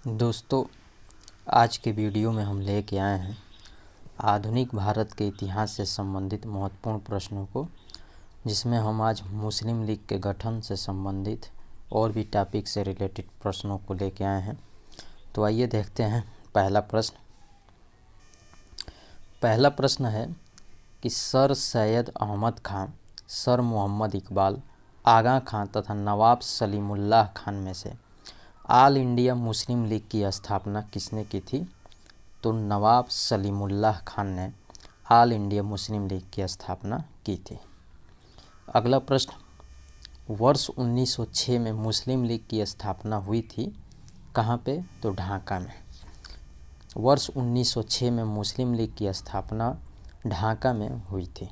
दोस्तों, आज के वीडियो में हम लेके आए हैं आधुनिक भारत के इतिहास से संबंधित महत्वपूर्ण प्रश्नों को, जिसमें हम आज मुस्लिम लीग के गठन से संबंधित और भी टॉपिक से रिलेटेड प्रश्नों को लेके आए हैं। तो आइए देखते हैं पहला प्रश्न है कि सर सैयद अहमद खान, सर मोहम्मद इकबाल, आगा खान तथा नवाब सलीमुल्लाह खान में से ऑल इंडिया मुस्लिम लीग की स्थापना किसने की थी? तो नवाब सलीमुल्लाह खान ने ऑल इंडिया मुस्लिम लीग की स्थापना की थी। अगला प्रश्न, वर्ष 1906 में मुस्लिम लीग की स्थापना हुई थी कहाँ पे? तो ढाका में। वर्ष 1906 में मुस्लिम लीग की स्थापना ढाका में हुई थी।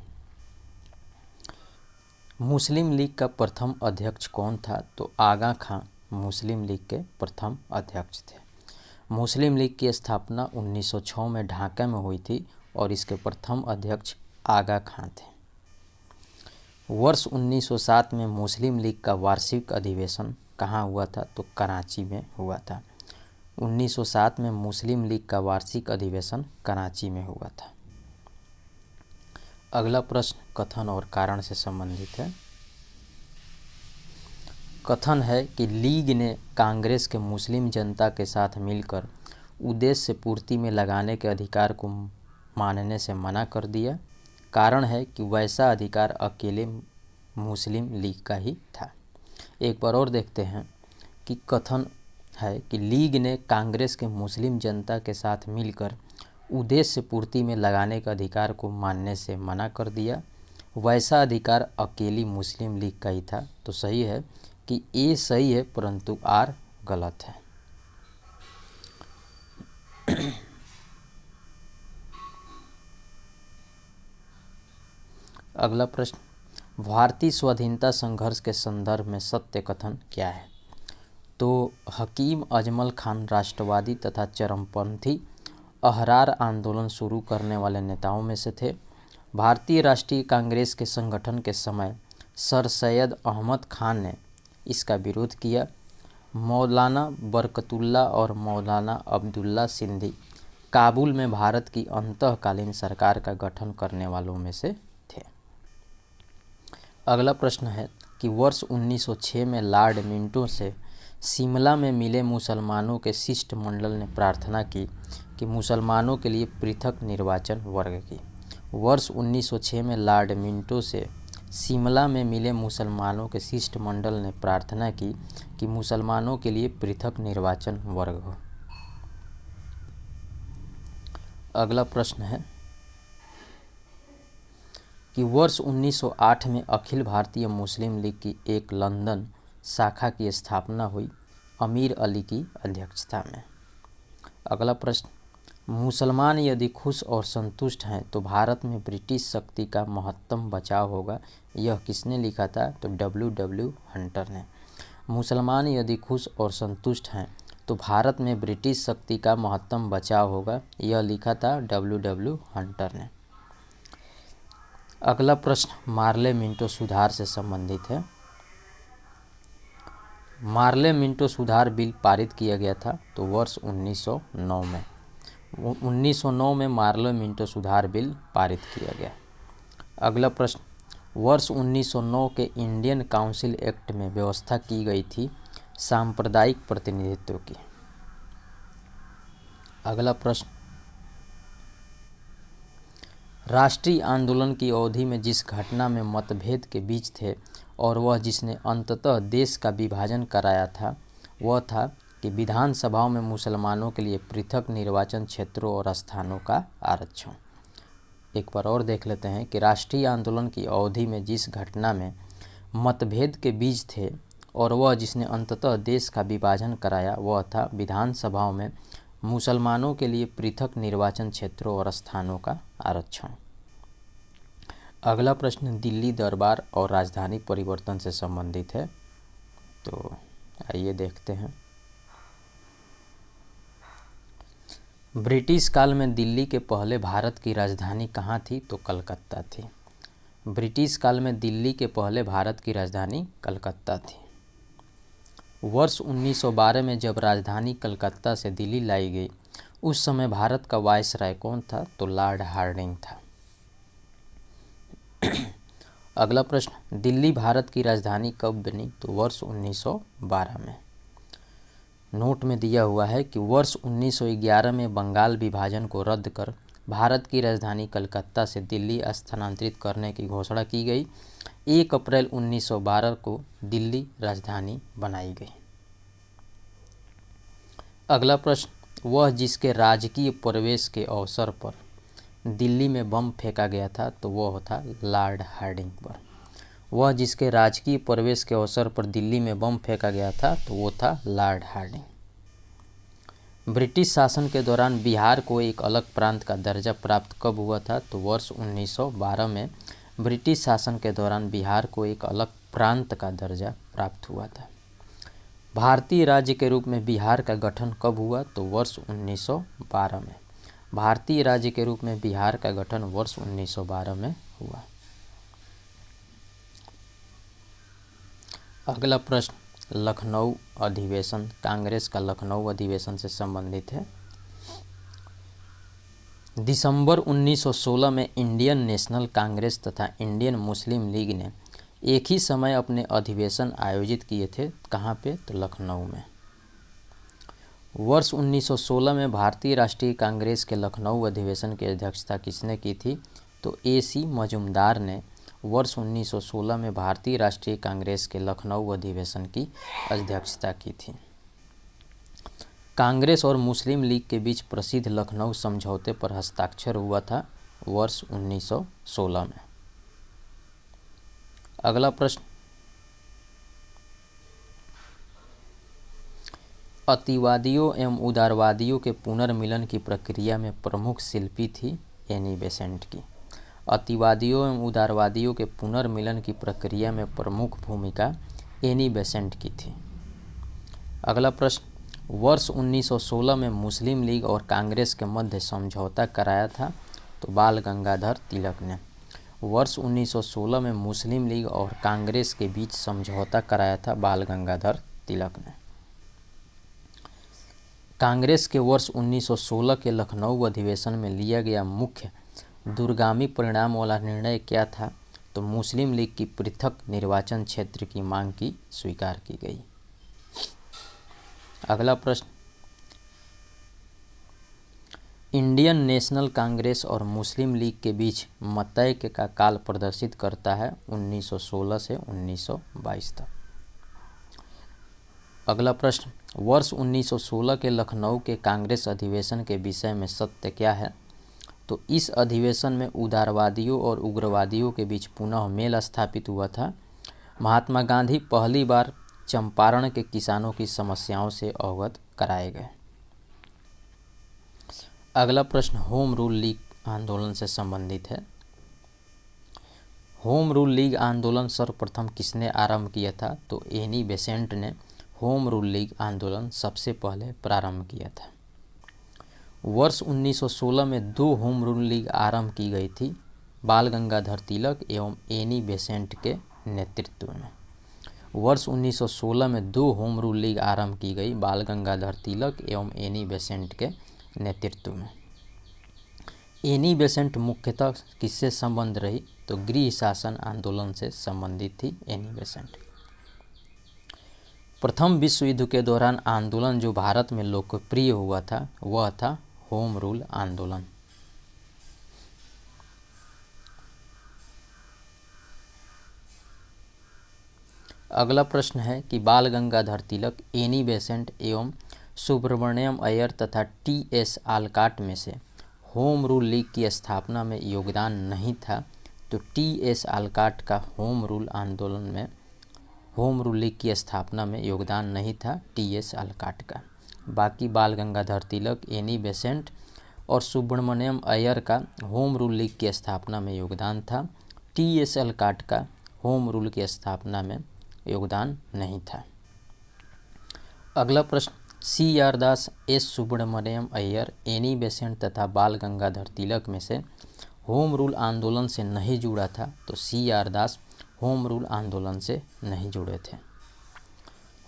मुस्लिम लीग का प्रथम अध्यक्ष कौन था? तो आगा खां मुस्लिम लीग के प्रथम अध्यक्ष थे। मुस्लिम लीग की स्थापना 1906 में ढाका में हुई थी और इसके प्रथम अध्यक्ष आगा खां थे। वर्ष 1907 में मुस्लिम लीग का वार्षिक अधिवेशन कहाँ हुआ था? तो कराची में हुआ था। 1907 में मुस्लिम लीग का वार्षिक अधिवेशन कराची में हुआ था। अगला प्रश्न कथन और कारण से संबंधित है। कथन है कि लीग ने कांग्रेस के मुस्लिम जनता के साथ मिलकर उद्देश्य पूर्ति में लगाने के अधिकार को मानने से मना कर दिया। कारण है कि वैसा अधिकार अकेले मुस्लिम लीग का ही था। एक बार और देखते हैं कि कथन है कि लीग ने कांग्रेस के मुस्लिम जनता के साथ मिलकर उद्देश्य पूर्ति में लगाने के अधिकार को मानने से मना कर दिया। वैसा अधिकार अकेली मुस्लिम लीग का ही था। तो सही है कि ए सही है परंतु आर गलत है। अगला प्रश्न, भारतीय स्वाधीनता संघर्ष के संदर्भ में सत्य कथन क्या है? तो हकीम अजमल खान राष्ट्रवादी तथा चरमपंथी अहरार आंदोलन शुरू करने वाले नेताओं में से थे। भारतीय राष्ट्रीय कांग्रेस के संगठन के समय सर सैयद अहमद खान ने इसका विरोध किया। मौलाना बरकतुल्ला और मौलाना अब्दुल्ला सिंधी काबुल में भारत की अंतःकालीन सरकार का गठन करने वालों में से थे। अगला प्रश्न है कि वर्ष 1906 में लॉर्ड मिंटो से शिमला में मिले मुसलमानों के शिष्टमंडल ने प्रार्थना की कि मुसलमानों के लिए पृथक निर्वाचन वर्ग की। वर्ष 1906 में लॉर्ड मिंटो से शिमला में मिले मुसलमानों के शिष्टमंडल ने प्रार्थना की कि मुसलमानों के लिए पृथक निर्वाचन वर्ग हो। अगला प्रश्न है कि वर्ष 1908 में अखिल भारतीय मुस्लिम लीग की एक लंदन शाखा की स्थापना हुई अमीर अली की अध्यक्षता में। अगला प्रश्न, मुसलमान यदि खुश और संतुष्ट हैं तो भारत में ब्रिटिश शक्ति का महत्तम बचाव होगा। यह किसने लिखा था? तो W. हंटर ने। मुसलमान यदि खुश और संतुष्ट हैं तो भारत में ब्रिटिश शक्ति का महत्तम बचाव होगा। यह लिखा था W. हंटर ने। अगला प्रश्न मार्ले मिंटो सुधार से संबंधित है। मार्ले मिंटो सुधार बिल पारित किया गया था तो वर्ष 1909 में। 1909 में मार्ले मिंटो सुधार बिल पारित किया गया। अगला प्रश्न, वर्ष 1909 के इंडियन काउंसिल एक्ट में व्यवस्था की गई थी सांप्रदायिक प्रतिनिधित्व की। अगला प्रश्न, राष्ट्रीय आंदोलन की अवधि में जिस घटना में मतभेद के बीच थे और वह जिसने अंततः देश का विभाजन कराया था वह था कि विधानसभाओं में मुसलमानों के लिए पृथक निर्वाचन क्षेत्रों और स्थानों का आरक्षण। एक बार और देख लेते हैं कि राष्ट्रीय आंदोलन की अवधि में जिस घटना में मतभेद के बीच थे और वह जिसने अंततः देश का विभाजन कराया वह था विधानसभाओं में मुसलमानों के लिए पृथक निर्वाचन क्षेत्रों और स्थानों का आरक्षण। अगला प्रश्न दिल्ली दरबार और राजधानी परिवर्तन से संबंधित है। तो आइए देखते हैं। ब्रिटिश काल में दिल्ली के पहले भारत की राजधानी कहाँ थी? तो कलकत्ता थी। ब्रिटिश काल में दिल्ली के पहले भारत की राजधानी कलकत्ता थी। वर्ष 1912 में जब राजधानी कलकत्ता से दिल्ली लाई गई, उस समय भारत का वायसराय कौन था? तो लॉर्ड हार्डिंग था। अगला प्रश्न, दिल्ली भारत की राजधानी कब बनी? तो वर्ष 1912 में। नोट में दिया हुआ है कि वर्ष 1911 में बंगाल विभाजन को रद्द कर भारत की राजधानी कलकत्ता से दिल्ली स्थानांतरित करने की घोषणा की गई। 1 अप्रैल 1912 को दिल्ली राजधानी बनाई गई। अगला प्रश्न, वह जिसके राजकीय प्रवेश के अवसर पर दिल्ली में बम फेंका गया था, तो वह था लॉर्ड हार्डिंग पर। वह जिसके राजकीय प्रवेश के अवसर पर दिल्ली में बम फेंका गया था, तो वो था लॉर्ड हार्डिंग। ब्रिटिश शासन के दौरान बिहार को एक अलग प्रांत का दर्जा प्राप्त कब हुआ था? तो वर्ष 1912 में ब्रिटिश शासन के दौरान बिहार को एक अलग प्रांत का दर्जा प्राप्त हुआ था। भारतीय राज्य के रूप में बिहार का गठन कब हुआ? तो वर्ष 1912 में। भारतीय राज्य के रूप में बिहार का गठन वर्ष 1912 में हुआ। अगला प्रश्न, लखनऊ अधिवेशन, कांग्रेस का लखनऊ अधिवेशन से संबंधित है। दिसंबर 1916 में इंडियन नेशनल कांग्रेस तथा इंडियन मुस्लिम लीग ने एक ही समय अपने अधिवेशन आयोजित किए थे। कहाँ पे? तो लखनऊ में। वर्ष 1916 में भारतीय राष्ट्रीय कांग्रेस के लखनऊ अधिवेशन की अध्यक्षता किसने की थी? तो AC मजुमदार ने वर्ष 1916 में भारतीय राष्ट्रीय कांग्रेस के लखनऊ अधिवेशन की अध्यक्षता की थी। कांग्रेस और मुस्लिम लीग के बीच प्रसिद्ध लखनऊ समझौते पर हस्ताक्षर हुआ था वर्ष 1916 में। अगला प्रश्न, अतिवादियों एवं उदारवादियों के पुनर्मिलन की प्रक्रिया में प्रमुख शिल्पी थी एनी बेसेंट की। अतिवादियों एवं उदारवादियों के पुनर्मिलन की प्रक्रिया में प्रमुख भूमिका एनी बेसेंट की थी। अगला प्रश्न, वर्ष 1916 में मुस्लिम लीग और कांग्रेस के मध्य समझौता कराया था, तो बाल गंगाधर तिलक ने। वर्ष 1916 में मुस्लिम लीग और कांग्रेस के बीच समझौता कराया था बाल गंगाधर तिलक ने। कांग्रेस के वर्ष 1916 के लखनऊ अधिवेशन में लिया गया मुख्य दूरगामी परिणाम वाला निर्णय क्या था? तो मुस्लिम लीग की पृथक निर्वाचन क्षेत्र की मांग की स्वीकार की गई। अगला प्रश्न, इंडियन नेशनल कांग्रेस और मुस्लिम लीग के बीच मतैक्य का काल प्रदर्शित करता है 1916 से 1922 तक। अगला प्रश्न, वर्ष 1916 के लखनऊ के कांग्रेस अधिवेशन के विषय में सत्य क्या है? तो इस अधिवेशन में उदारवादियों और उग्रवादियों के बीच पुनः मेल स्थापित हुआ था। महात्मा गांधी पहली बार चंपारण के किसानों की समस्याओं से अवगत कराए गए। अगला प्रश्न होम रूल लीग आंदोलन से संबंधित है। होम रूल लीग आंदोलन सर्वप्रथम किसने आरंभ किया था? तो एनी बेसेंट ने होम रूल लीग आंदोलन सबसे पहले प्रारंभ किया था। वर्ष 1916 में 2 होम रूल लीग आरंभ की गई थी, बाल गंगाधर तिलक एवं एनी बेसेंट के नेतृत्व में। वर्ष 1916 में 2 होम रूल लीग आरंभ की गई, बाल गंगाधर तिलक एवं एनी बेसेंट के नेतृत्व में। एनी बेसेंट मुख्यतः किससे संबंध रही? तो गृह शासन आंदोलन से संबंधित थी एनी बेसेंट। प्रथम विश्व युद्ध के दौरान आंदोलन जो भारत में लोकप्रिय हुआ था वह था होम रूल आंदोलन। अगला प्रश्न है कि बाल गंगाधर तिलक, एनी बेसेंट एवं सुब्रमण्यम अय्यर तथा TS आलकाट में से होम रूल लीग की स्थापना में योगदान नहीं था, तो TS आलकाट का होम रूल आंदोलन में होम रूल लीग की स्थापना में योगदान नहीं था TS आलकाट का। बाकी बाल गंगाधर तिलक, एनी बेसेंट और सुब्रमण्यम अय्यर का होम रूल लीग की स्थापना में योगदान था। TS आलकाट का होम रूल की स्थापना में योगदान नहीं था। अगला प्रश्न, CR Das, S Subramaniam Iyer, Annie Besant तथा बाल गंगाधर तिलक में से होम रूल आंदोलन से नहीं जुड़ा था, तो CR दास होम रूल आंदोलन से नहीं जुड़े थे।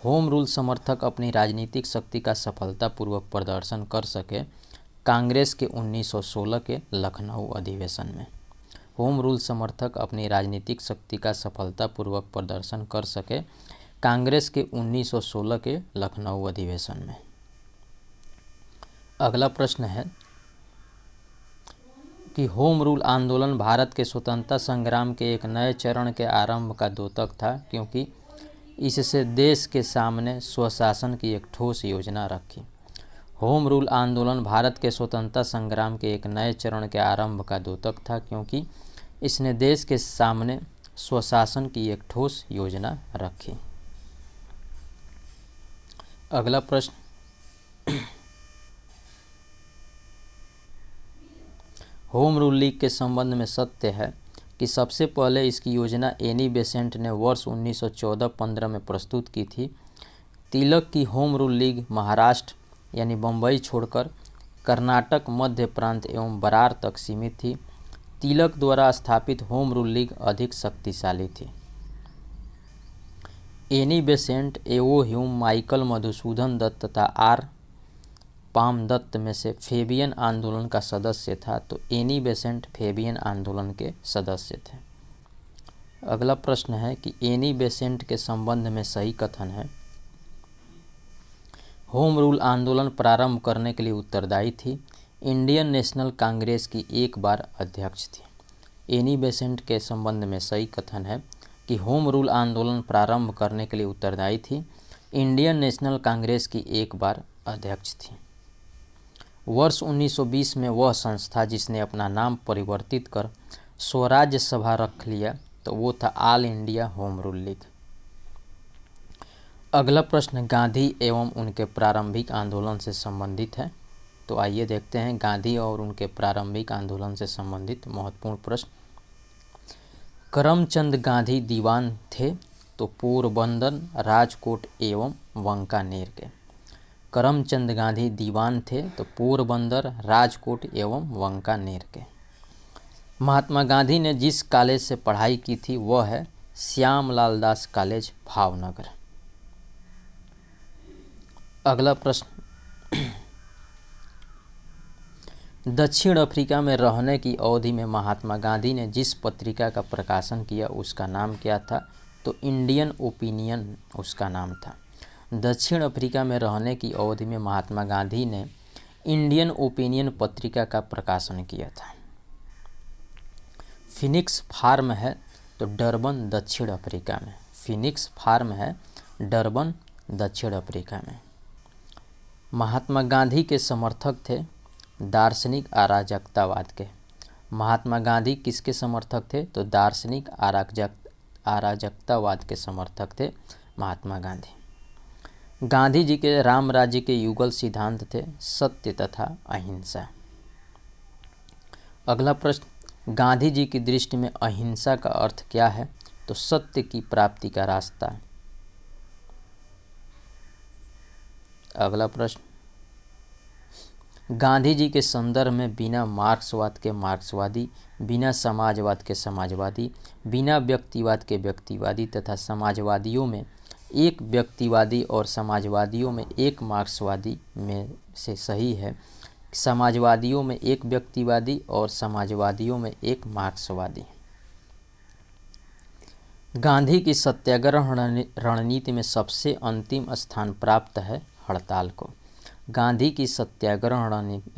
होम रूल समर्थक अपनी राजनीतिक शक्ति का सफलतापूर्वक प्रदर्शन कर सके कांग्रेस के 1916 के लखनऊ अधिवेशन में। होम रूल समर्थक अपनी राजनीतिक शक्ति का सफलतापूर्वक प्रदर्शन कर सके कांग्रेस के 1916 के लखनऊ अधिवेशन में। अगला प्रश्न है कि होम रूल आंदोलन भारत के स्वतंत्रता संग्राम के एक नए चरण के आरंभ का द्योतक था, क्योंकि इससे देश के सामने स्वशासन की एक ठोस योजना रखी। होम रूल आंदोलन भारत के स्वतंत्रता संग्राम के एक नए चरण के आरंभ का द्योतक था, क्योंकि इसने देश के सामने स्वशासन की एक ठोस योजना रखी। अगला प्रश्न, होम रूल लीग के संबंध में सत्य है कि सबसे पहले इसकी योजना एनी बेसेंट ने वर्ष 1914-15 में प्रस्तुत की थी। तिलक की होम रूल लीग महाराष्ट्र यानी बम्बई छोड़कर कर्नाटक, मध्य प्रांत एवं बरार तक सीमित थी। तिलक द्वारा स्थापित होम रूल लीग अधिक शक्तिशाली थी। एनी बेसेंट, एवो ह्यूम, माइकल मधुसूदन दत्त तथा आर पाम दत्त में से फेबियन आंदोलन का सदस्य था, तो एनी बेसेंट फेबियन आंदोलन के सदस्य थे। अगला प्रश्न है कि एनी बेसेंट के संबंध में सही कथन है। होम रूल आंदोलन प्रारंभ करने के लिए उत्तरदायी थी। इंडियन नेशनल कांग्रेस की एक बार अध्यक्ष थी। एनी बेसेंट के संबंध में सही कथन है कि होम रूल आंदोलन प्रारंभ करने के लिए उत्तरदायी थी। इंडियन नेशनल कांग्रेस की एक बार अध्यक्ष थी। वर्ष 1920 में वह संस्था जिसने अपना नाम परिवर्तित कर स्वराज्य सभा रख लिया, तो वो था all India home rule league. अगला प्रश्न गांधी एवं उनके प्रारंभिक आंदोलन से संबंधित है। तो आइए देखते हैं गांधी और उनके प्रारंभिक आंदोलन से संबंधित महत्वपूर्ण प्रश्न। करमचंद गांधी दीवान थे, तो पोरबंदर, राजकोट एवं वांकानेर के। करमचंद गांधी दीवान थे, तो पोरबंदर, राजकोट एवं वांकानेर के। महात्मा गांधी ने जिस कॉलेज से पढ़ाई की थी वह है श्यामलाल दास कॉलेज, भावनगर। अगला प्रश्न, दक्षिण अफ्रीका में रहने की अवधि में महात्मा गांधी ने जिस पत्रिका का प्रकाशन किया उसका नाम क्या था? तो इंडियन ओपिनियन उसका नाम था। दक्षिण अफ्रीका में रहने की अवधि में महात्मा गांधी ने इंडियन ओपिनियन पत्रिका का प्रकाशन किया था। फिनिक्स फार्म है, तो डरबन, दक्षिण अफ्रीका में। फिनिक्स फार्म है डरबन, दक्षिण अफ्रीका में। महात्मा गांधी के समर्थक थे दार्शनिक अराजकतावाद के। महात्मा गांधी किसके समर्थक थे? तो दार्शनिक अराजकतावाद के समर्थक थे महात्मा गांधी। गांधी जी के राम राज्य के युगल सिद्धांत थे सत्य तथा अहिंसा। अगला प्रश्न, गांधी जी की दृष्टि में अहिंसा का अर्थ क्या है? तो सत्य की प्राप्ति का रास्ता। अगला प्रश्न, गांधी जी के संदर्भ में बिना मार्क्सवाद के मार्क्सवादी, बिना समाजवाद के समाजवादी, बिना व्यक्तिवाद के व्यक्तिवादी तथा समाजवादियों में एक व्यक्तिवादी और समाजवादियों में एक मार्क्सवादी में से सही है समाजवादियों में एक व्यक्तिवादी और समाजवादियों में एक मार्क्सवादी। गांधी की सत्याग्रह रणनीति में सबसे अंतिम स्थान प्राप्त है हड़ताल को। गांधी की सत्याग्रह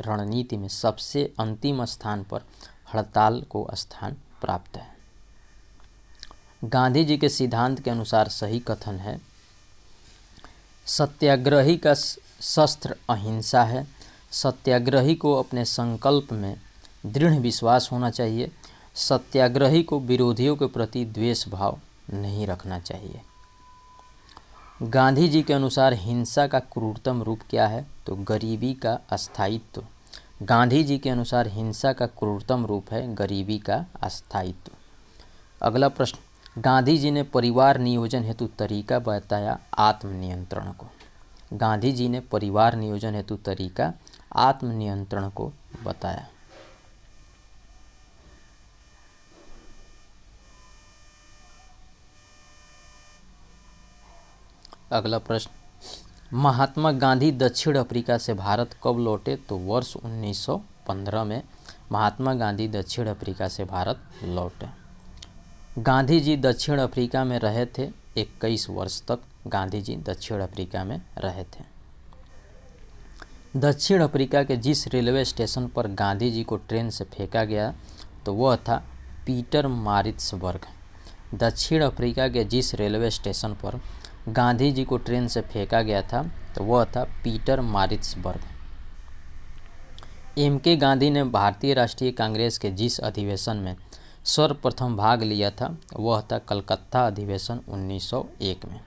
रणनीति में सबसे अंतिम स्थान पर हड़ताल को स्थान प्राप्त है। गांधी जी के सिद्धांत के अनुसार सही कथन है, सत्याग्रही का शस्त्र अहिंसा है। सत्याग्रही को अपने संकल्प में दृढ़ विश्वास होना चाहिए। सत्याग्रही को विरोधियों के प्रति द्वेष भाव नहीं रखना चाहिए। गांधी जी के अनुसार हिंसा का क्रूरतम रूप क्या है? तो गरीबी का अस्थायित्व। गांधी जी के अनुसार हिंसा का क्रूरतम रूप है गरीबी का अस्थायित्व। अगला प्रश्न, गांधी जी ने परिवार नियोजन हेतु तरीका बताया आत्मनियंत्रण को। गांधी जी ने परिवार नियोजन हेतु तरीका आत्मनियंत्रण को बताया। अगला प्रश्न, महात्मा गांधी दक्षिण अफ्रीका से भारत कब लौटे? तो वर्ष 1915 में महात्मा गांधी दक्षिण अफ्रीका से भारत लौटे। गांधी जी दक्षिण अफ्रीका में रहे थे 21 वर्ष तक गांधी जी दक्षिण अफ्रीका में रहे थे। दक्षिण अफ्रीका के जिस रेलवे स्टेशन पर गांधी जी को ट्रेन से फेंका गया तो वह था पीटरमारित्सबर्ग। दक्षिण अफ्रीका के जिस रेलवे स्टेशन पर गांधी जी को ट्रेन से फेंका गया था तो वह था पीटरमारित्सबर्ग। एम.के. गांधी ने भारतीय राष्ट्रीय कांग्रेस के जिस अधिवेशन में सर्वप्रथम भाग लिया था वह था कलकत्ता अधिवेशन 1901 में।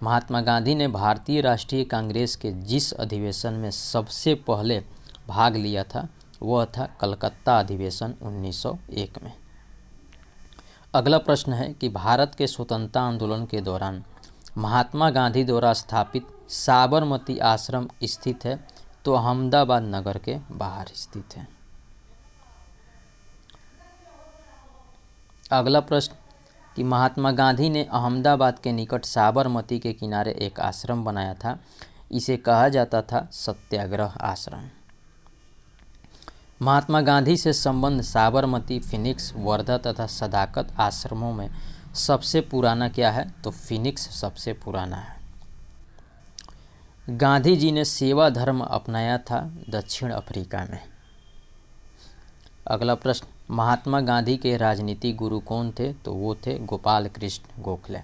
महात्मा गांधी ने भारतीय राष्ट्रीय कांग्रेस के जिस अधिवेशन में सबसे पहले भाग लिया था वह था कलकत्ता अधिवेशन 1901 में। अगला प्रश्न है कि भारत के स्वतंत्रता आंदोलन के दौरान महात्मा गांधी द्वारा स्थापित साबरमती आश्रम स्थित है? तो अहमदाबाद नगर के बाहर स्थित है। अगला प्रश्न कि महात्मा गांधी ने अहमदाबाद के निकट साबरमती के किनारे एक आश्रम बनाया था, इसे कहा जाता था सत्याग्रह आश्रम। महात्मा गांधी से संबंध साबरमती, फिनिक्स, वर्धा तथा सदाकत आश्रमों में सबसे पुराना क्या है? तो फिनिक्स सबसे पुराना है। गांधी जी ने सेवा धर्म अपनाया था दक्षिण अफ्रीका में। अगला प्रश्न, महात्मा गांधी के राजनीतिक गुरु कौन थे? तो वो थे गोपाल कृष्ण गोखले।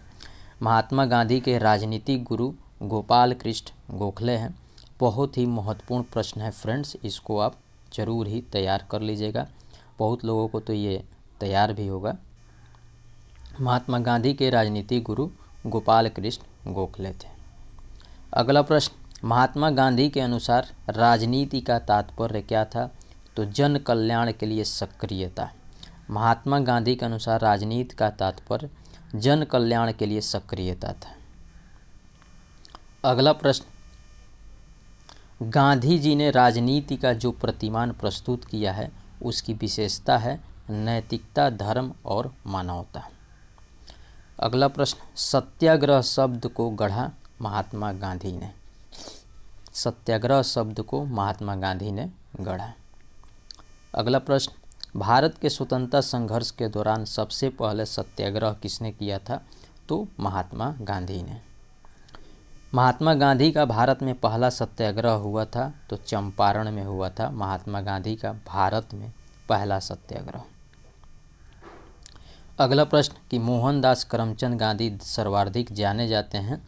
महात्मा गांधी के राजनीतिक गुरु गोपाल कृष्ण गोखले हैं। बहुत ही महत्वपूर्ण प्रश्न है फ्रेंड्स, इसको आप जरूर ही तैयार कर लीजिएगा। बहुत लोगों को तो ये तैयार भी होगा। महात्मा गांधी के राजनीतिक गुरु गोपाल कृष्ण गोखले थे। अगला प्रश्न, महात्मा गांधी के अनुसार राजनीति का तात्पर्य क्या था? तो जन कल्याण के लिए सक्रियता। महात्मा गांधी के अनुसार राजनीति का तात्पर्य जन कल्याण के लिए सक्रियता था। अगला प्रश्न, गांधी जी ने राजनीति का जो प्रतिमान प्रस्तुत किया है उसकी विशेषता है नैतिकता, धर्म और मानवता। अगला प्रश्न, सत्याग्रह शब्द को गढ़ा महात्मा गांधी ने। सत्याग्रह शब्द को महात्मा गांधी ने गढ़ा। अगला प्रश्न, भारत के स्वतंत्रता संघर्ष के दौरान सबसे पहले सत्याग्रह किसने किया था? तो महात्मा गांधी ने। महात्मा गांधी का भारत में पहला सत्याग्रह हुआ था तो चंपारण में हुआ था महात्मा गांधी का भारत में पहला सत्याग्रह। अगला प्रश्न कि मोहनदास करमचंद गांधी सर्वाधिक जाने जाते हैं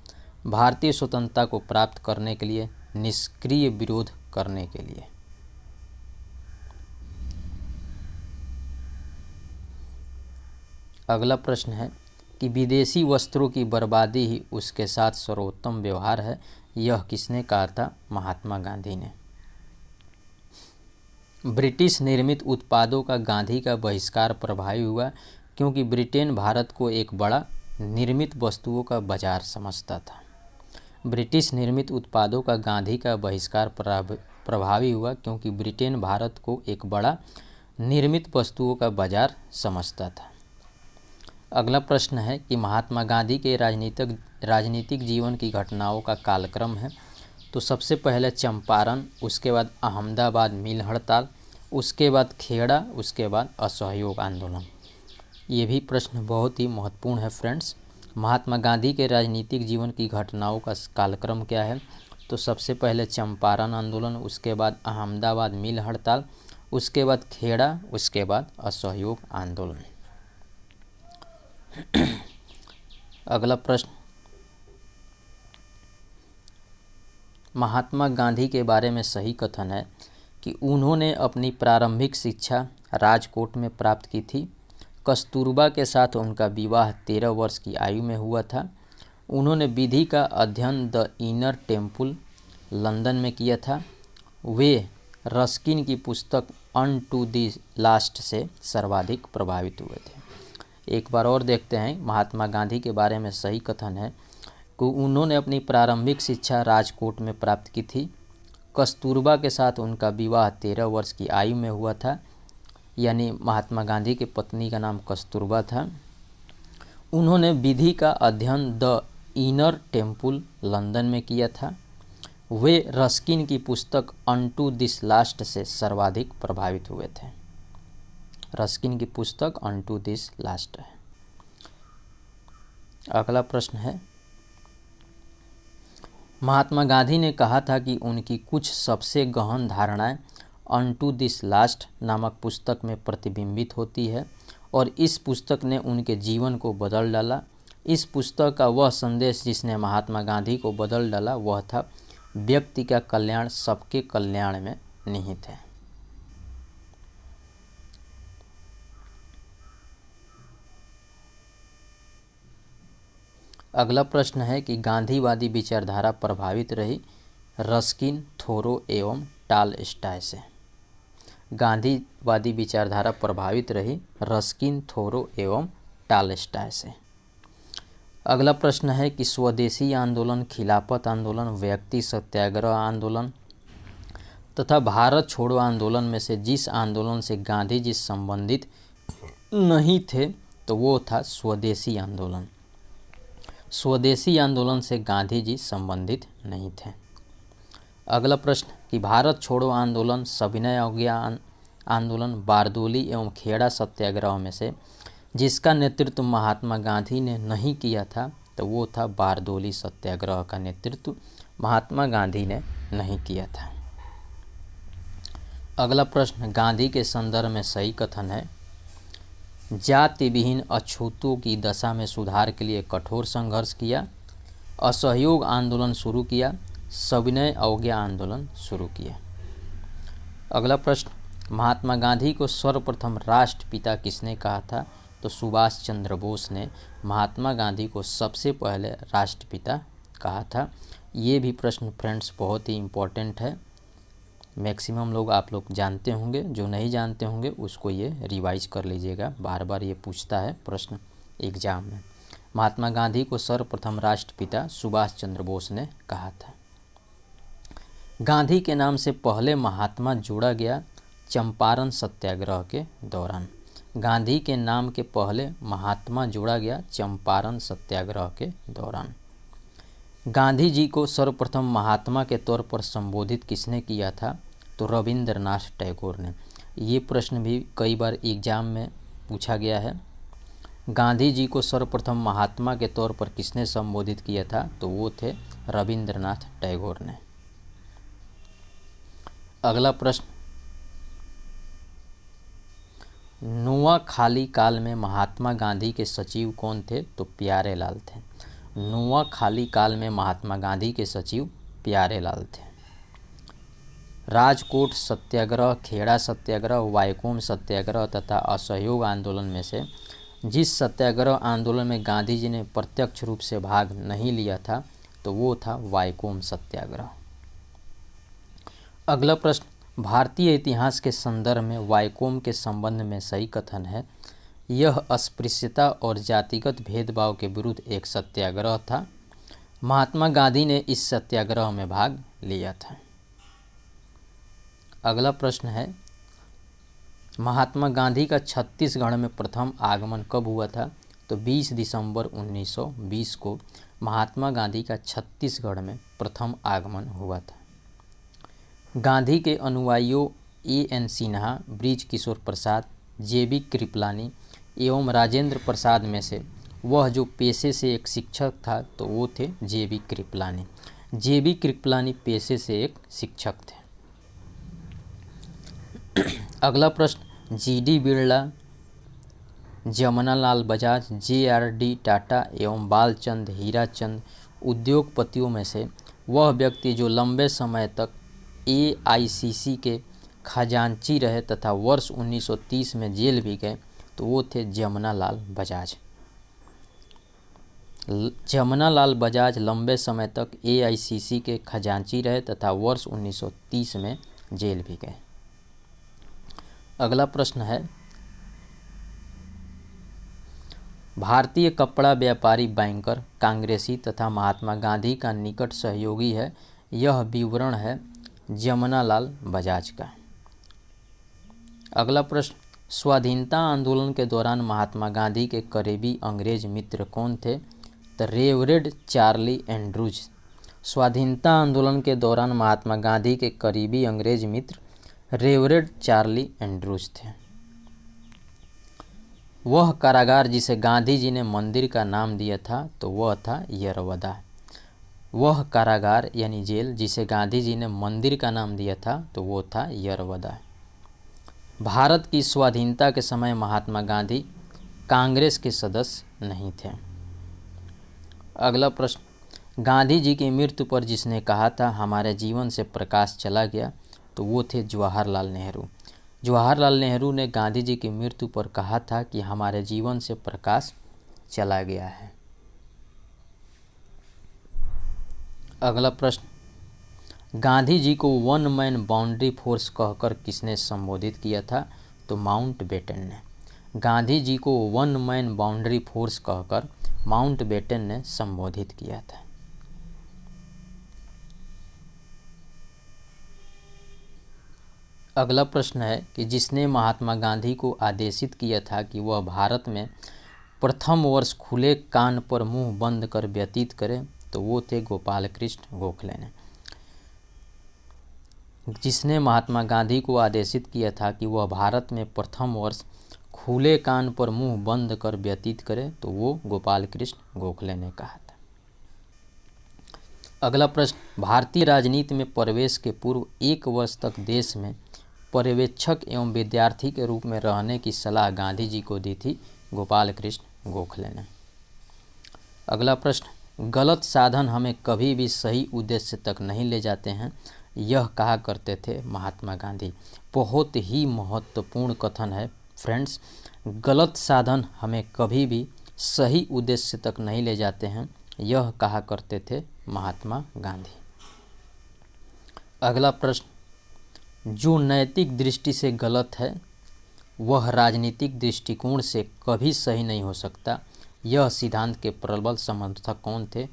भारतीय स्वतंत्रता को प्राप्त करने के लिए निष्क्रिय विरोध करने के लिए। अगला प्रश्न है कि विदेशी वस्त्रों की बर्बादी ही उसके साथ सर्वोत्तम व्यवहार है, यह किसने कहा था? महात्मा गांधी ने। ब्रिटिश निर्मित उत्पादों का गांधी का बहिष्कार प्रभावी हुआ क्योंकि ब्रिटेन भारत को एक बड़ा निर्मित वस्तुओं का बाजार समझता था। ब्रिटिश निर्मित उत्पादों का गांधी का बहिष्कार प्रभावी हुआ क्योंकि ब्रिटेन भारत को एक बड़ा निर्मित वस्तुओं का बाजार समझता था। अगला प्रश्न है कि महात्मा गांधी के राजनीतिक जीवन की घटनाओं का कालक्रम है। तो सबसे पहले चंपारण, उसके बाद अहमदाबाद मिल हड़ताल, उसके बाद खेड़ा, उसके बाद असहयोग आंदोलन। ये भी प्रश्न बहुत ही महत्वपूर्ण है फ्रेंड्स। महात्मा गांधी के राजनीतिक जीवन की घटनाओं का कालक्रम क्या है? तो सबसे पहले चंपारण आंदोलन, उसके बाद अहमदाबाद मिल हड़ताल, उसके बाद खेड़ा, उसके बाद असहयोग आंदोलन। अगला प्रश्न, महात्मा गांधी के बारे में सही कथन है कि उन्होंने अपनी प्रारंभिक शिक्षा राजकोट में प्राप्त की थी। कस्तूरबा के साथ उनका विवाह 13 वर्ष की आयु में हुआ था। उन्होंने विधि का अध्ययन द इनर टेम्पल लंदन में किया था। वे रस्किन की पुस्तक अन टू द लास्ट से सर्वाधिक प्रभावित हुए थे। एक बार और देखते हैं महात्मा गांधी के बारे में सही कथन है कि उन्होंने अपनी प्रारंभिक शिक्षा राजकोट में प्राप्त की थी। कस्तूरबा के साथ उनका विवाह 13 वर्ष की आयु में हुआ था, यानी महात्मा गांधी की पत्नी का नाम कस्तूरबा था। उन्होंने विधि का अध्ययन द इनर टेम्पल लंदन में किया था। वे रस्किन की पुस्तक अनटू दिस लास्ट से सर्वाधिक प्रभावित हुए थे। रस्किन की पुस्तक अनटू दिस लास्ट है। अगला प्रश्न है, महात्मा गांधी ने कहा था कि उनकी कुछ सबसे गहन धारणाएं अनटू दिस लास्ट नामक पुस्तक में प्रतिबिंबित होती है और इस पुस्तक ने उनके जीवन को बदल डाला। इस पुस्तक का वह संदेश जिसने महात्मा गांधी को बदल डाला वह था, व्यक्ति का कल्याण सबके कल्याण में निहित है। अगला प्रश्न है कि गांधीवादी विचारधारा प्रभावित रही रस्किन, थोरो एवं टॉलस्टॉय से। गांधीवादी विचारधारा प्रभावित रही रस्किन, थोरो एवं टॉलस्टॉय से। अगला प्रश्न है कि स्वदेशी आंदोलन, खिलाफत आंदोलन, व्यक्ति सत्याग्रह आंदोलन तथा भारत छोड़ो आंदोलन में से जिस आंदोलन से गांधी जी संबंधित नहीं थे तो वो था स्वदेशी आंदोलन। स्वदेशी आंदोलन से गांधी जी संबंधित नहीं थे। अगला प्रश्न कि भारत छोड़ो आंदोलन, सविनय अवज्ञा आंदोलन, बारदोली एवं खेड़ा सत्याग्रह में से जिसका नेतृत्व महात्मा गांधी ने नहीं किया था तो वो था बारदोली सत्याग्रह का नेतृत्व महात्मा गांधी ने नहीं किया था। अगला प्रश्न, गांधी के संदर्भ में सही कथन है, जाति विहीन अछूतों की दशा में सुधार के लिए कठोर संघर्ष किया, असहयोग आंदोलन शुरू किया, सविनय अवज्ञा आंदोलन शुरू किया। अगला प्रश्न, महात्मा गांधी को सर्वप्रथम राष्ट्रपिता किसने कहा था तो सुभाष चंद्र बोस ने महात्मा गांधी को सबसे पहले राष्ट्रपिता कहा था। ये भी प्रश्न फ्रेंड्स बहुत ही इम्पोर्टेंट है, मैक्सिमम लोग आप लोग जानते होंगे, जो नहीं जानते होंगे उसको ये रिवाइज कर लीजिएगा, बार बार ये पूछता है प्रश्न एग्जाम में। महात्मा गांधी को सर्वप्रथम राष्ट्रपिता सुभाष चंद्र बोस ने कहा था। गांधी के नाम से पहले महात्मा जोड़ा गया चंपारण सत्याग्रह के दौरान। गांधी के नाम के पहले महात्मा जोड़ा गया चंपारण सत्याग्रह के दौरान। गांधी जी को सर्वप्रथम महात्मा के तौर पर संबोधित किसने किया था तो रविंद्रनाथ टैगोर ने। ये प्रश्न भी कई बार एग्जाम में पूछा गया है। गांधी जी को सर्वप्रथम महात्मा के तौर पर किसने संबोधित किया था तो वो थे रविंद्रनाथ टैगोर ने। अगला प्रश्न, नोआखाली काल में महात्मा गांधी के सचिव कौन थे तो प्यारेलाल थे। नोआखाली काल में महात्मा गांधी के सचिव प्यारेलाल थे। राजकोट सत्याग्रह, खेड़ा सत्याग्रह, वाइकोम सत्याग्रह तथा असहयोग आंदोलन में से जिस सत्याग्रह आंदोलन में गांधी जी ने प्रत्यक्ष रूप से भाग नहीं लिया था तो वो था वाइकोम सत्याग्रह। अगला प्रश्न, भारतीय इतिहास के संदर्भ में वाइकोम के संबंध में सही कथन है, यह अस्पृश्यता और जातिगत भेदभाव के विरुद्ध एक सत्याग्रह था। महात्मा गांधी ने इस सत्याग्रह में भाग लिया था। अगला प्रश्न है, महात्मा गांधी का छत्तीसगढ़ में प्रथम आगमन कब हुआ था तो 20 दिसंबर 1920 को महात्मा गांधी का छत्तीसगढ़ में प्रथम आगमन हुआ था। गांधी के अनुयायियों A.N. सिन्हा, ब्रिज किशोर प्रसाद, J.B. कृपलानी एवं राजेंद्र प्रसाद में से वह जो पेशे से एक शिक्षक था तो वो थे J.B. कृपलानी। J.B. कृपलानी पेशे से एक शिक्षक थे। अगला प्रश्न, G.D. बिरला, जमनालाल बजाज, J.R.D. टाटा एवं बालचंद हीराचंद उद्योगपतियों में से वह व्यक्ति जो लंबे समय तक AICC के खजांची रहे तथा वर्ष 1930 में जेल भी गए तो वो थे जमनालाल बजाज। जमनालाल बजाज लंबे समय तक AICC के खजांची रहे तथा वर्ष 1930 में जेल भी गए। अगला प्रश्न है, भारतीय कपड़ा व्यापारी बैंकर कांग्रेसी तथा महात्मा गांधी का निकट सहयोगी है, यह विवरण है जमनालाल बजाज का। अगला प्रश्न, स्वाधीनता आंदोलन के दौरान महात्मा गांधी के करीबी अंग्रेज मित्र कौन थे द रेवरेंड चार्ली एंड्रूज। स्वाधीनता आंदोलन के दौरान महात्मा गांधी के करीबी अंग्रेज मित्र रेवरेंड चार्ली एंड्रूज थे। वह कारागार जिसे गांधी जी ने मंदिर का नाम दिया था तो वह था यरवदा। वह कारागार यानी जेल जिसे गांधी जी ने मंदिर का नाम दिया था तो वो था यरवदा। भारत की स्वाधीनता के समय महात्मा गांधी कांग्रेस के सदस्य नहीं थे। अगला प्रश्न, गांधी जी की मृत्यु पर जिसने कहा था हमारे जीवन से प्रकाश चला गया तो वो थे जवाहरलाल नेहरू। जवाहरलाल नेहरू ने गांधी जी की मृत्यु पर कहा था कि हमारे जीवन से प्रकाश चला गया है। अगला प्रश्न, गांधी जी को वन मैन बाउंड्री फोर्स कहकर किसने संबोधित किया था तो माउंटबेटन ने। गांधी जी को वन मैन बाउंड्री फोर्स कहकर माउंटबेटन ने संबोधित किया था। अगला प्रश्न है कि जिसने महात्मा गांधी को आदेशित किया था कि वह भारत में प्रथम वर्ष खुले कान पर मुंह बंद कर व्यतीत करें तो वो थे गोपाल कृष्ण गोखले ने। जिसने महात्मा गांधी को आदेशित किया था कि वह भारत में प्रथम वर्ष खुले कान पर मुंह बंद कर व्यतीत करे तो वो गोपाल कृष्ण गोखले ने कहा था। अगला प्रश्न, भारतीय राजनीति में प्रवेश के पूर्व 1 वर्ष तक देश में पर्यवेक्षक एवं विद्यार्थी के रूप में रहने की सलाह गांधी जी को दी थी गोपाल कृष्ण गोखले ने। अगला प्रश्न, गलत साधन हमें कभी भी सही उद्देश्य तक नहीं ले जाते हैं, यह कहा करते थे महात्मा गांधी। बहुत ही महत्वपूर्ण कथन है फ्रेंड्स। गलत साधन हमें कभी भी सही उद्देश्य तक नहीं ले जाते हैं, यह कहा करते थे महात्मा गांधी। अगला प्रश्न, जो नैतिक दृष्टि से गलत है वह राजनीतिक दृष्टिकोण से कभी सही नहीं हो सकता, यह सिद्धांत के प्रबल समर्थक कौन थे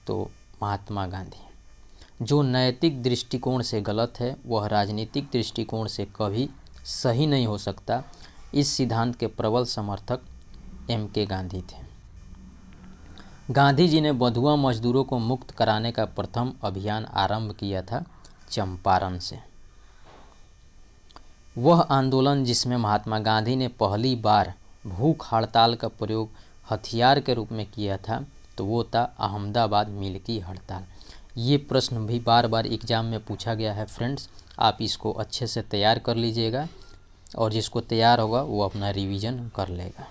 तो महात्मा गांधी। जो नैतिक दृष्टिकोण से गलत है वह राजनीतिक दृष्टिकोण से कभी सही नहीं हो सकता, इस सिद्धांत के प्रबल समर्थक M.K. गांधी थे। गांधी जी ने बंधुआ मजदूरों को मुक्त कराने का प्रथम अभियान आरंभ किया था चंपारण से। वह आंदोलन जिसमें महात्मा गांधी ने पहली बार भूख हड़ताल का प्रयोग हथियार के रूप में किया था तो वो था अहमदाबाद मिल की हड़ताल। ये प्रश्न भी बार बार एग्जाम में पूछा गया है फ्रेंड्स, आप इसको अच्छे से तैयार कर लीजिएगा और जिसको तैयार होगा वो अपना रिवीजन कर लेगा।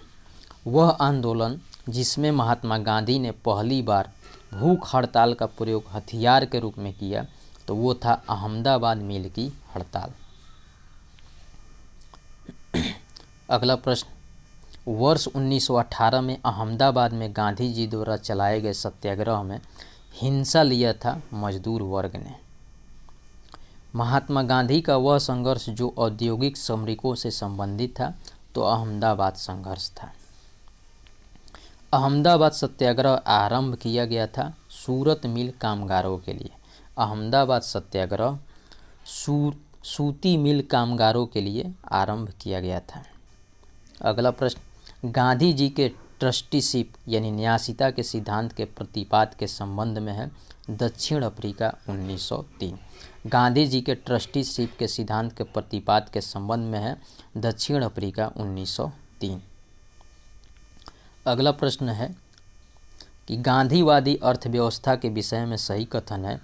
वह आंदोलन जिसमें महात्मा गांधी ने पहली बार भूख हड़ताल का प्रयोग हथियार के रूप में किया तो वो था अहमदाबाद मिल की हड़ताल। अगला प्रश्न, वर्ष 1918 में अहमदाबाद में गांधी जी द्वारा चलाए गए सत्याग्रह में हिस्सा लिया था मजदूर वर्ग ने। महात्मा गांधी का वह संघर्ष जो औद्योगिक श्रमिकों से संबंधित था तो अहमदाबाद संघर्ष था। अहमदाबाद सत्याग्रह आरंभ किया गया था सूरत मिल कामगारों के लिए। अहमदाबाद सत्याग्रह सूती मिल कामगारों के लिए आरंभ किया गया था। अगला प्रश्न, गांधी जी के ट्रस्टीशिप यानी न्यासिता के सिद्धांत के प्रतिपाद के संबंध में है दक्षिण अफ्रीका 1903। गांधी जी के ट्रस्टीशिप के सिद्धांत के प्रतिपाद के संबंध में है दक्षिण अफ्रीका 1903। अगला प्रश्न है कि गांधीवादी अर्थव्यवस्था के विषय में सही कथन है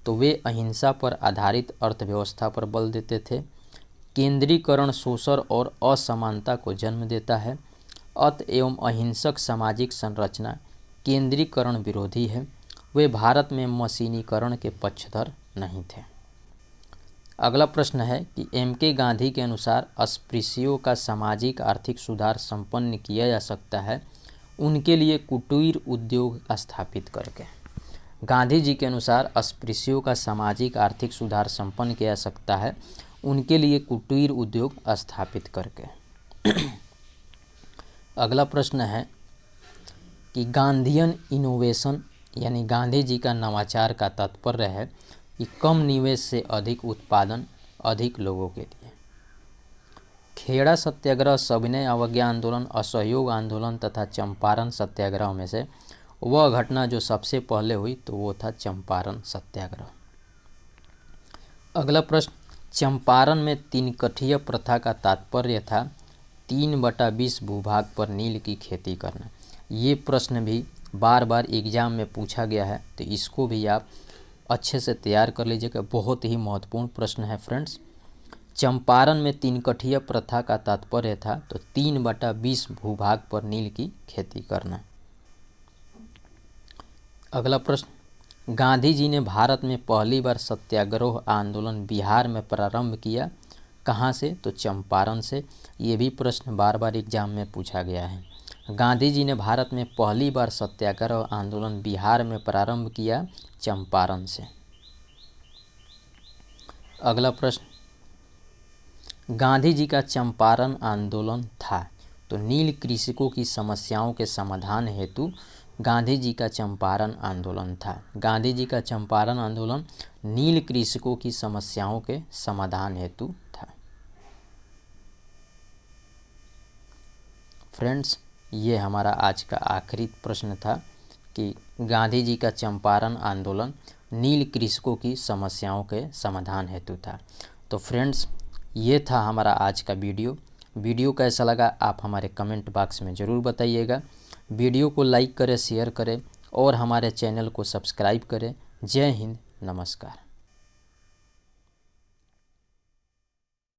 तो वे अहिंसा पर आधारित अर्थव्यवस्था पर बल देते थे। केंद्रीकरण शोषण और असमानता को जन्म देता है। अत एवं अहिंसक सामाजिक संरचना केंद्रीकरण विरोधी है। वे भारत में मशीनीकरण के पक्षधर नहीं थे। अगला प्रश्न है कि M.K. गांधी के अनुसार अस्पृश्यों का सामाजिक आर्थिक सुधार संपन्न किया जा सकता है उनके लिए कुटीर उद्योग स्थापित करके। गांधी जी के अनुसार अस्पृश्यों का सामाजिक आर्थिक सुधार संपन्न किया जा सकता है उनके लिए कुटीर उद्योग स्थापित करके। अगला प्रश्न है कि गांधीयन इनोवेशन यानी गांधी जी का नवाचार का तात्पर्य है कि कम निवेश से अधिक उत्पादन अधिक लोगों के लिए। खेड़ा सत्याग्रह, सविनय अवज्ञा आंदोलन, असहयोग आंदोलन तथा चंपारण सत्याग्रह में से वह घटना जो सबसे पहले हुई तो वो था चंपारण सत्याग्रह। अगला प्रश्न, चंपारण में तीनकठिया प्रथा का तात्पर्य था 3/20 भूभाग पर नील की खेती करना। ये प्रश्न भी बार बार एग्जाम में पूछा गया है, तो इसको भी आप अच्छे से तैयार कर लीजिएगा। बहुत ही महत्वपूर्ण प्रश्न है फ्रेंड्स। चंपारण में तीनकठिया प्रथा का तात्पर्य था तो 3/20 भूभाग पर नील की खेती करना। अगला प्रश्न, गांधी जी ने भारत में पहली बार सत्याग्रह आंदोलन बिहार में प्रारंभ किया, कहाँ से? तो चंपारण से। ये भी प्रश्न बार बार एग्जाम में पूछा गया है। गांधी जी ने भारत में पहली बार सत्याग्रह आंदोलन बिहार में प्रारंभ किया, चंपारण से। अगला प्रश्न, गांधी जी का चंपारण आंदोलन था तो नील कृषकों की समस्याओं के समाधान हेतु गांधी जी का चंपारण आंदोलन था। गांधी जी का चंपारण आंदोलन नील कृषकों की समस्याओं के समाधान हेतु था। फ्रेंड्स, ये हमारा आज का आखिरी प्रश्न था कि गांधी जी का चंपारण आंदोलन नील कृषकों की समस्याओं के समाधान हेतु था। तो फ्रेंड्स, ये था हमारा आज का वीडियो कैसा लगा आप हमारे कमेंट बॉक्स में ज़रूर बताइएगा। वीडियो को लाइक करें, शेयर करें और हमारे चैनल को सब्सक्राइब करें। जय हिंद, नमस्कार।